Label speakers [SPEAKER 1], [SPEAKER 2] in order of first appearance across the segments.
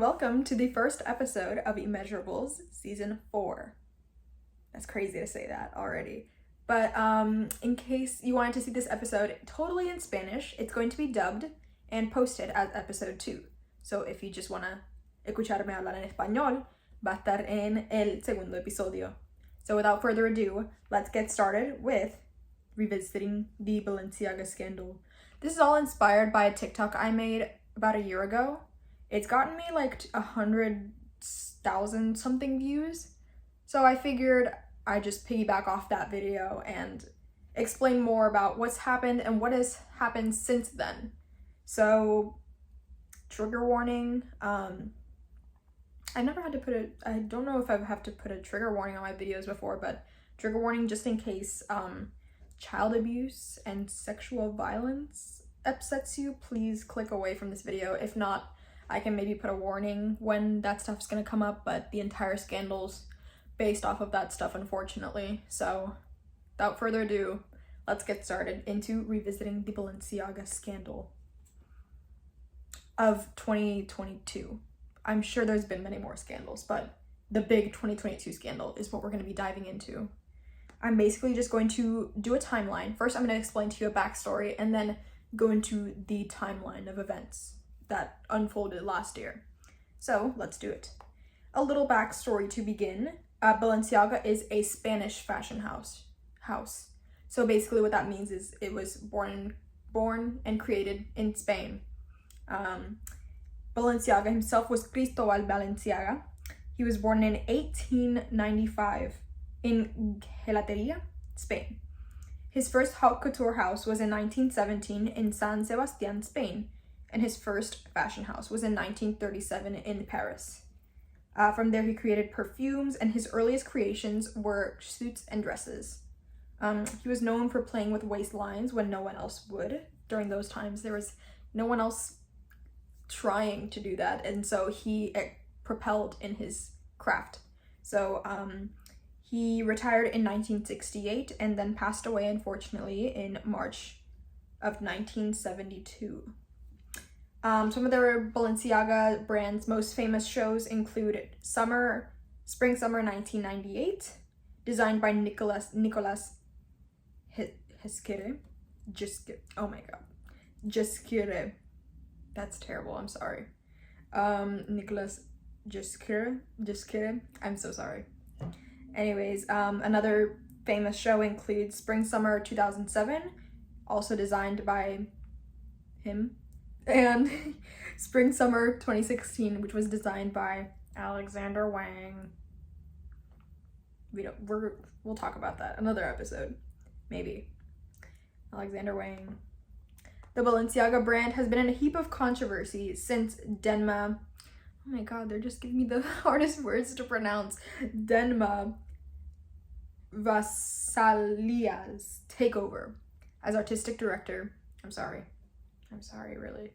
[SPEAKER 1] welcome to the first episode of Immeasurables Season 4. That's crazy to say that already. But in case you wanted to see this episode totally in Spanish, it's going to be dubbed and posted as episode 2. So if you just want to escucharme hablar en español, va a estar en el segundo episodio. So without further ado, let's get started with revisiting the Balenciaga scandal. This is all inspired by a TikTok I made about a year ago. It's gotten me like 100,000 something views. So I figured I'd just piggyback off that video and explain more about what's happened and what has happened since then. So, trigger warning. I never had to put a, I don't know if I have to put a trigger warning on my videos before, but trigger warning just in case child abuse and sexual violence upsets you, please click away from this video. If not, I can maybe put a warning when that stuff's gonna come up, but the entire scandal's based off of that stuff, unfortunately. So, without further ado, let's get started into revisiting the Balenciaga scandal of 2022. I'm sure there's been many more scandals, but the big 2022 scandal is what we're going to be diving into. I'm basically just going to do a timeline. First, I'm going to explain to you a backstory and then go into the timeline of events that unfolded last year. So let's do it. A little backstory to begin. Balenciaga is a Spanish fashion house. So basically what that means is it was born and created in Spain. Balenciaga himself was Cristobal Balenciaga. He was born in 1895 in Gelateria, Spain. His first haute couture house was in 1917 in San Sebastian, Spain, and his first fashion house was in 1937 in Paris. From there, he created perfumes, and his earliest creations were suits and dresses. He was known for playing with waistlines when no one else would. During those times, there was no one else trying to do that, and so he propelled in his craft. So he retired in 1968 and then passed away, unfortunately, in March of 1972. Some of their Balenciaga brand's most famous shows include Spring-Summer 1998, designed by Nicolas Gisquire. Gisquire. That's terrible, I'm sorry. Nicolas Gisquire. I'm so sorry. Anyways, another famous show includes Spring-Summer 2007, also designed by him, and Spring-Summer 2016, which was designed by Alexander Wang. We'll talk about that another episode, maybe. Alexander Wang. The Balenciaga brand has been in a heap of controversy since Denma. Oh my god, they're just giving me the hardest words to pronounce. Denma Vasalia's takeover as artistic director. I'm sorry, really.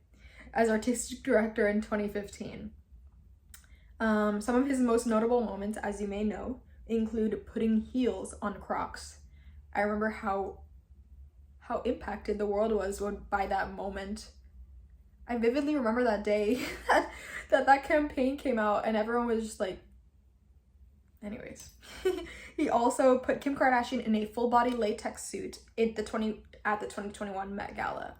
[SPEAKER 1] As artistic director in 2015. Some of his most notable moments, as you may know, include putting heels on Crocs. I remember how impacted the world was by that moment. I vividly remember that day that campaign came out and everyone was just like, anyways. He also put Kim Kardashian in a full-body latex suit at the 2021 Met Gala.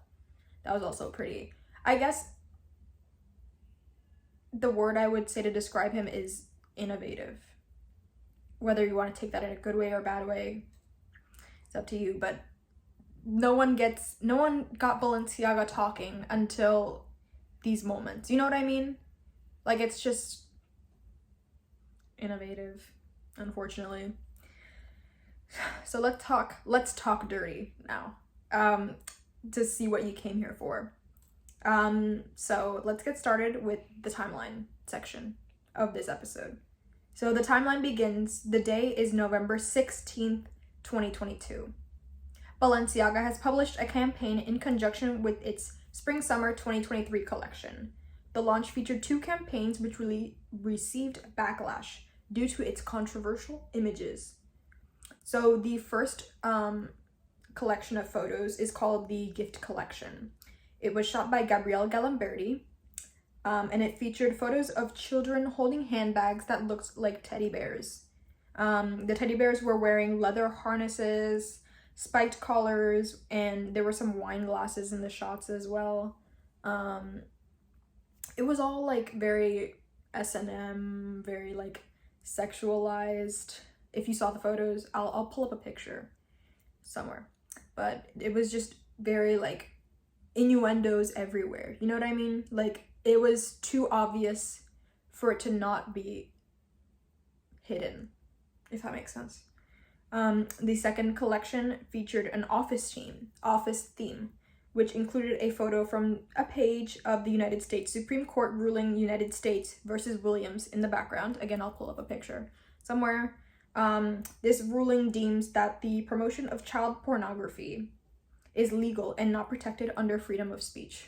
[SPEAKER 1] That was also pretty. I guess the word I would say to describe him is innovative. Whether you want to take that in a good way or a bad way, it's up to you, but no one got Balenciaga talking until these moments. You know what I mean? Like, it's just innovative, unfortunately. So let's talk dirty now. To see what you came here for. So let's get started with the timeline section of this episode. So the timeline begins, the day is November 16th, 2022. Balenciaga has published a campaign in conjunction with its Spring-Summer 2023 collection. The launch featured 2 campaigns which really received backlash due to its controversial images. So the first collection of photos is called the Gift Collection. It was shot by Gabrielle Galimberti. and it featured photos of children holding handbags that looked like teddy bears. The teddy bears were wearing leather harnesses, spiked collars, and there were some wine glasses in the shots as well. It was all like very S&M, very like sexualized. If you saw the photos, I'll pull up a picture somewhere, but it was just very like innuendos everywhere, you know what I mean? Like, it was too obvious for it to not be hidden, if that makes sense. The second collection featured an office theme, which included a photo from a page of the United States Supreme Court ruling United States versus Williams in the background. Again, I'll pull up a picture somewhere. This ruling deems that the promotion of child pornography is legal and not protected under freedom of speech.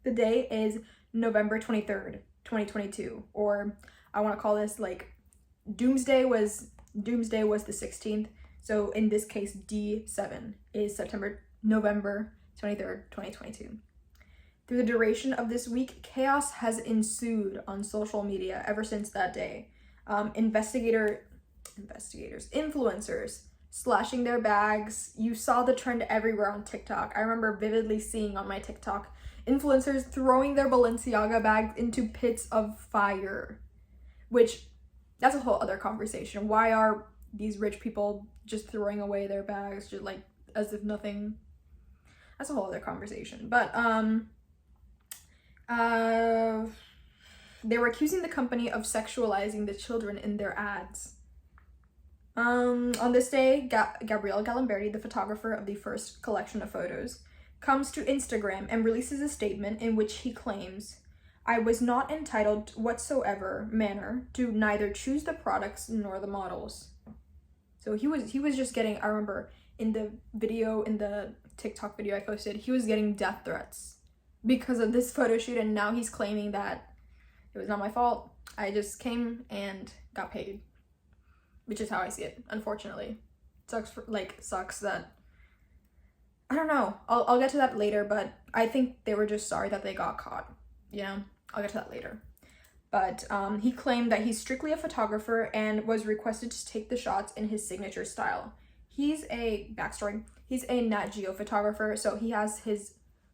[SPEAKER 1] The day is November 23rd, 2022, or I want to call this like Doomsday was the 16th. So in this case, D7 is November 23rd, 2022. Through the duration of this week, chaos has ensued on social media ever since that day. Influencers slashing their bags. You saw the trend everywhere on TikTok. I remember vividly seeing on my TikTok influencers throwing their Balenciaga bags into pits of fire, which that's a whole other conversation. Why are these rich people just throwing away their bags just like as if nothing? That's a whole other conversation. But they were accusing the company of sexualizing the children in their ads. On this day, Gabrielle Galimberti, the photographer of the first collection of photos, comes to Instagram and releases a statement in which he claims, "I was not entitled whatsoever manner to neither choose the products nor the models." So he was just getting, I remember in the TikTok video I posted, he was getting death threats because of this photo shoot, and now he's claiming that it was not my fault. I just came and got paid, which is how I see it, unfortunately. Sucks that, I don't know, I'll get to that later, but I think they were just sorry that they got caught. Yeah, I'll get to that later. But he claimed that he's strictly a photographer and was requested to take the shots in his signature style. He's a Nat Geo photographer, so he has his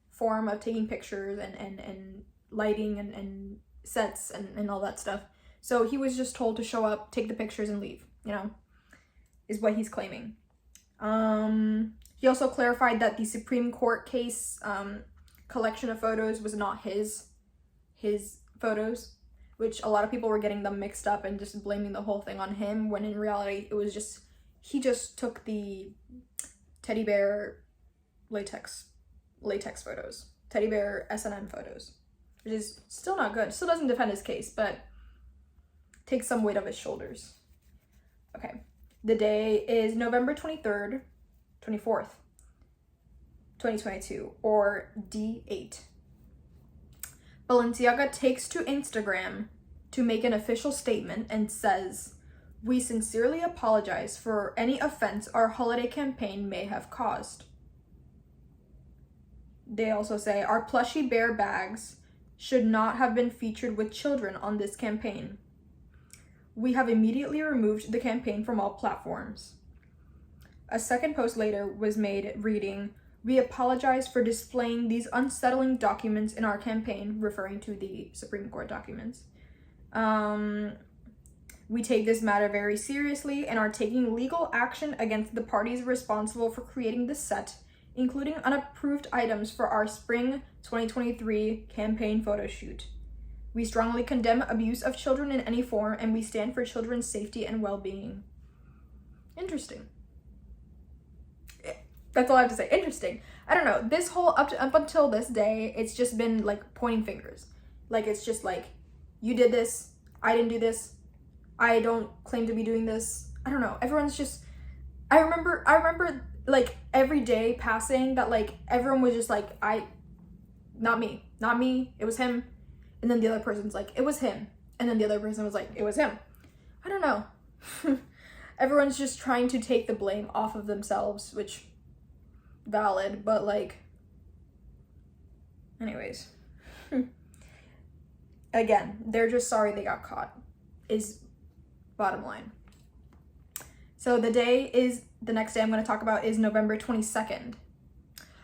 [SPEAKER 1] form of taking pictures and lighting and sets and all that stuff. So he was just told to show up, take the pictures, and leave, is what he's claiming. He also clarified that the Supreme Court case collection of photos was not his photos, which a lot of people were getting them mixed up and just blaming the whole thing on him, when in reality it was just, he just took the teddy bear latex photos, teddy bear S&M photos, which is still not good. Still doesn't defend his case, but takes some weight off his shoulders. Okay, the day is November 24th, 2022, or D8. Balenciaga takes to Instagram to make an official statement and says, "We sincerely apologize for any offense our holiday campaign may have caused." They also say, "Our plushy bear bags should not have been featured with children on this campaign. We have immediately removed the campaign from all platforms." A second post later was made reading, "We apologize for displaying these unsettling documents in our campaign," referring to the Supreme Court documents. "We take this matter very seriously and are taking legal action against the parties responsible for creating the set, including unapproved items for our spring 2023 campaign photo shoot. We strongly condemn abuse of children in any form, and we stand for children's safety and well-being." Interesting. That's all I have to say. Interesting. I don't know. This whole up until this day, it's just been like pointing fingers. Like, it's just like, you did this, I didn't do this, I don't claim to be doing this. I don't know. Everyone's just, I remember like every day passing that like everyone was just like, not me, it was him. And then the other person's like, it was him. And then the other person was like, it was him. I don't know. Everyone's just trying to take the blame off of themselves, which valid, but like, Anyways. Again, they're just sorry they got caught, is bottom line. So the next day I'm going to talk about is November 22nd.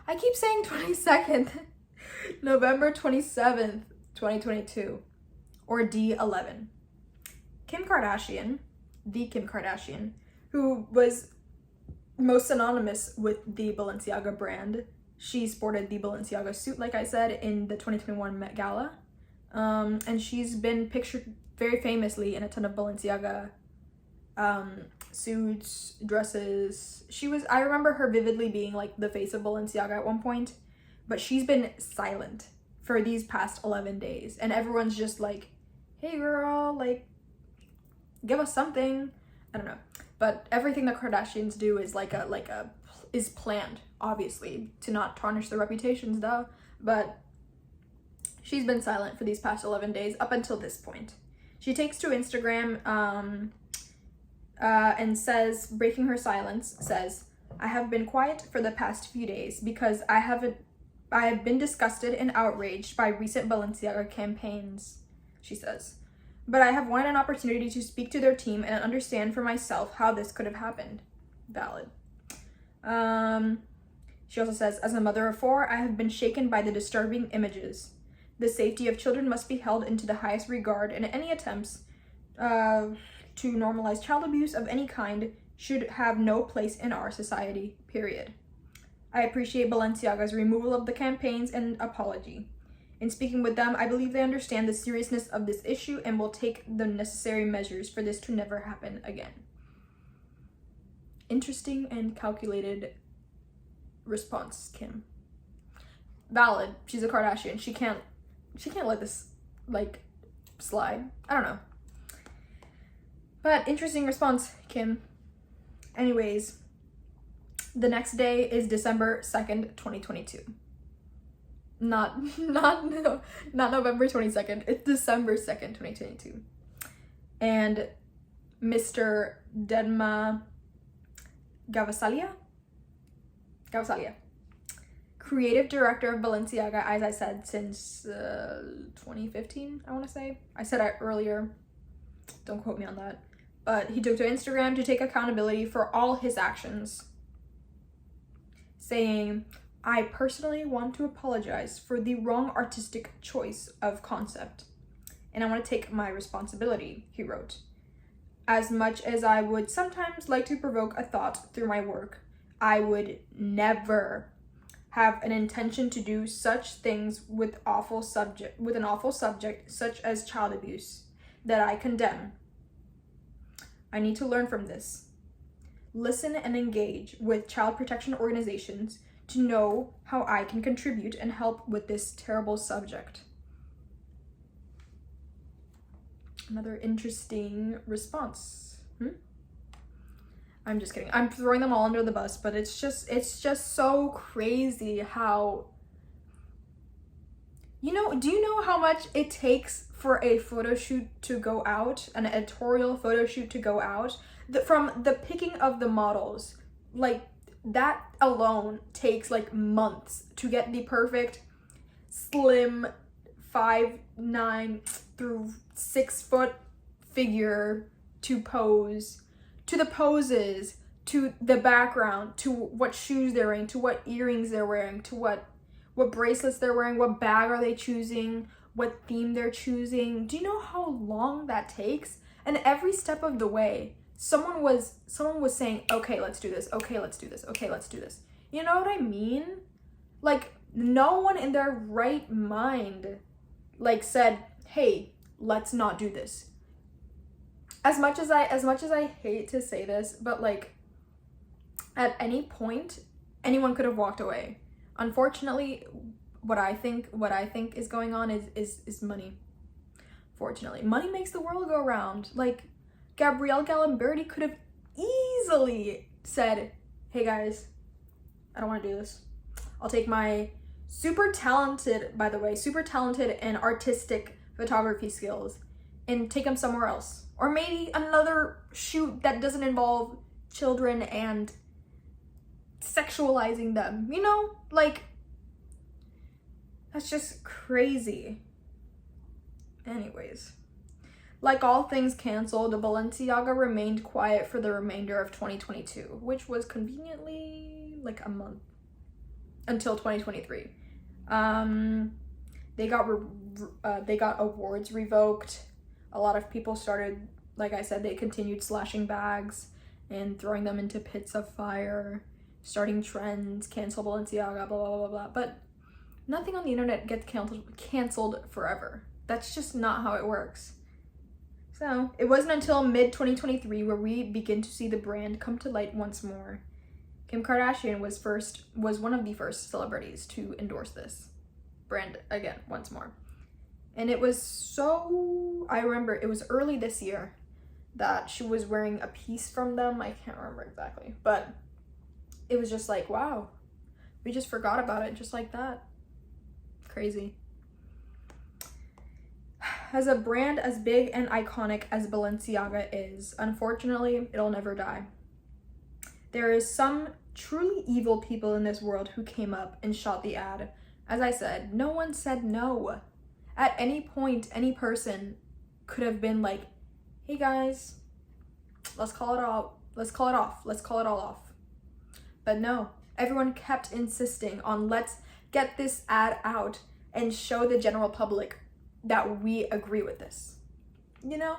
[SPEAKER 1] I keep saying 22nd. November 27th, 2022. Or D11. Kim Kardashian, the Kim Kardashian, who was most synonymous with the Balenciaga brand. She sported the Balenciaga suit, like I said, in the 2021 Met Gala. And she's been pictured very famously in a ton of Balenciaga suits, dresses. I remember her vividly being like the face of Balenciaga at one point, but she's been silent for these past 11 days. And everyone's just like, hey girl, like, give us something. I don't know. But everything the Kardashians do is is planned, obviously, to not tarnish their reputations, though. But she's been silent for these past 11 days up until this point. She takes to Instagram and says, breaking her silence, says, I have been quiet for the past few days because I have been disgusted and outraged by recent Balenciaga campaigns, she says. But I have wanted an opportunity to speak to their team and understand for myself how this could have happened. Valid. She also says, as a mother of 4, I have been shaken by the disturbing images. The safety of children must be held into the highest regard, and any attempts to normalize child abuse of any kind should have no place in our society, period. I appreciate Balenciaga's removal of the campaigns and apology. In speaking with them, I believe they understand the seriousness of this issue and will take the necessary measures for this to never happen again. Interesting and calculated response, Kim. Valid. She's a Kardashian. She can't let this, like, slide. I don't know. But interesting response, Kim. Anyways, the next day is December 2nd, 2022. Not November 22nd. It's December 2nd, 2022. And Mr. Dedma Gavasalia, creative director of Balenciaga, as I said, since 2015, I want to say. I said it earlier. Don't quote me on that. But he took to Instagram to take accountability for all his actions, saying, I personally want to apologize for the wrong artistic choice of concept, and I want to take my responsibility, he wrote. As much as I would sometimes like to provoke a thought through my work, I would never have an intention to do such things with an awful subject such as child abuse that I condemn. I need to learn from this. Listen and engage with child protection organizations to know how I can contribute and help with this terrible subject. Another interesting response. I'm just kidding. I'm throwing them all under the bus, but it's just so crazy how, do you know how much it takes for a photo shoot to go out, an editorial photo shoot to go out? From the picking of the models, like, that alone takes like months to get the perfect slim 5'9" through 6 foot figure to pose, to the poses, to the background, to what shoes they're wearing, to what earrings they're wearing, to what bracelets they're wearing, what bag are they choosing, what theme they're choosing. Do you know how long that takes? And every step of the way, someone was saying, okay, let's do this. Okay, let's do this. Okay, let's do this. You know what I mean? Like, no one in their right mind, like, said, hey, let's not do this. As much as I hate to say this, but like, at any point, anyone could have walked away. Unfortunately, what I think is going on is money. Fortunately, money makes the world go round. Like, Gabrielle Galimberti could have easily said, hey guys, I don't want to do this. I'll take my super talented and artistic photography skills and take them somewhere else. Or maybe another shoot that doesn't involve children and sexualizing them. Like, That's just crazy. Anyways, like all things canceled, Balenciaga remained quiet for the remainder of 2022, which was conveniently like a month until 2023. They got awards revoked. A lot of people started, like I said, they continued slashing bags and throwing them into pits of fire, starting trends, cancel Balenciaga, blah, blah, blah, blah. But nothing on the internet gets canceled forever. That's just not how it works. So it wasn't until mid-2023 where we begin to see the brand come to light once more. Kim Kardashian was one of the first celebrities to endorse this brand again once more. And it was so, I remember it was early this year that she was wearing a piece from them. I can't remember exactly, but it was just like, wow, we just forgot about it just like that. Crazy. As a brand as big and iconic as Balenciaga is, unfortunately, it'll never die. There is some truly evil people in this world who came up and shot the ad. As I said, no one said no. At any point, any person could have been like, hey guys, let's call it off. Let's call it all off. But no, everyone kept insisting on let's get this ad out and show the general public that we agree with this. You know?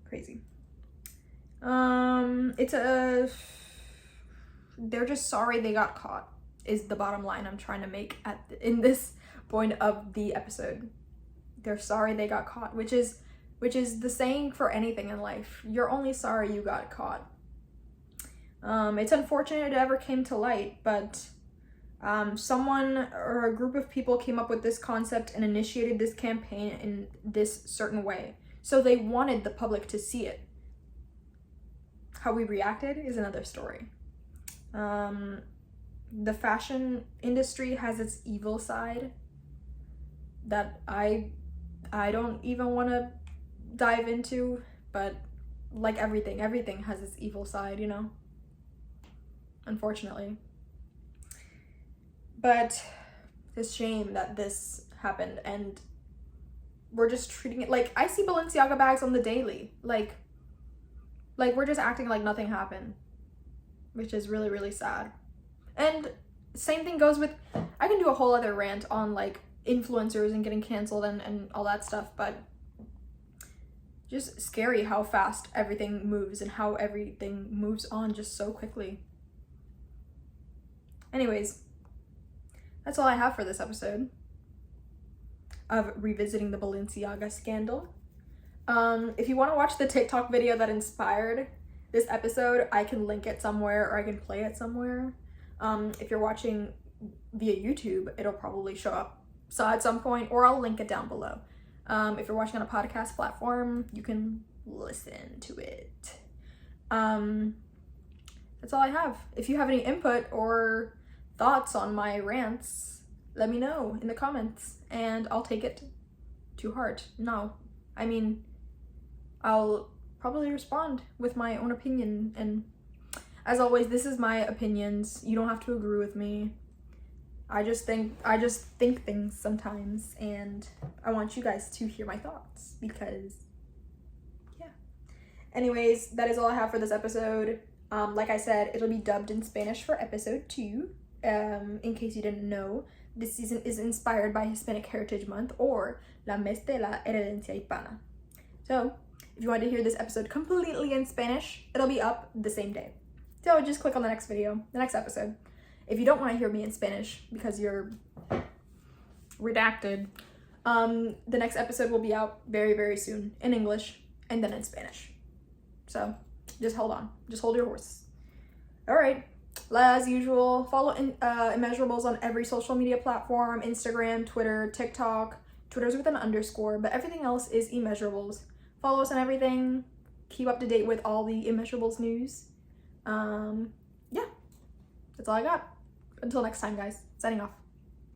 [SPEAKER 1] Crazy. They're just sorry they got caught is the bottom line I'm trying to make in this point of the episode. They're sorry they got caught, which is the saying for anything in life. You're only sorry you got caught. It's unfortunate it ever came to light, but someone or a group of people came up with this concept and initiated this campaign in this certain way. So they wanted the public to see it. How we reacted is another story. The fashion industry has its evil side that I don't even want to dive into, but like everything has its evil side, you know? Unfortunately. But it's a shame that this happened, and we're just treating it like I see Balenciaga bags on the daily. Like we're just acting like nothing happened, which is really, really sad. And same thing goes with, I can do a whole other rant on like influencers and getting canceled and all that stuff, but just scary how fast everything moves and how everything moves on just so quickly. Anyways, that's all I have for this episode of revisiting the Balenciaga scandal. If you want to watch the TikTok video that inspired this episode, I can link it somewhere or I can play it somewhere. If you're watching via YouTube, it'll probably show up at some point, or I'll link it down below. If you're watching on a podcast platform, you can listen to it. That's all I have. If you have any input or thoughts on my rants, let me know in the comments and I'll take it to heart. No, I mean, I'll probably respond with my own opinion, and as always, this is my opinions. You don't have to agree with me. I just think things sometimes, and I want you guys to hear my thoughts because, yeah. Anyways, that is all I have for this episode. Like I said, it'll be dubbed in Spanish for episode 2. In case you didn't know, this season is inspired by Hispanic Heritage Month, or La Mes de la Herencia Hispana. So, if you want to hear this episode completely in Spanish, it'll be up the same day. So just click on the next episode. If you don't want to hear me in Spanish because you're redacted, the next episode will be out very, very soon in English and then in Spanish. So just hold on. Just hold your horse. All right. As usual, follow Immeasurables on every social media platform: Instagram, Twitter, TikTok. Twitter's with an underscore, but everything else is Immeasurables. Follow us on everything. Keep up to date with all the Immeasurables news. Yeah, that's all I got. Until next time, guys. Signing off.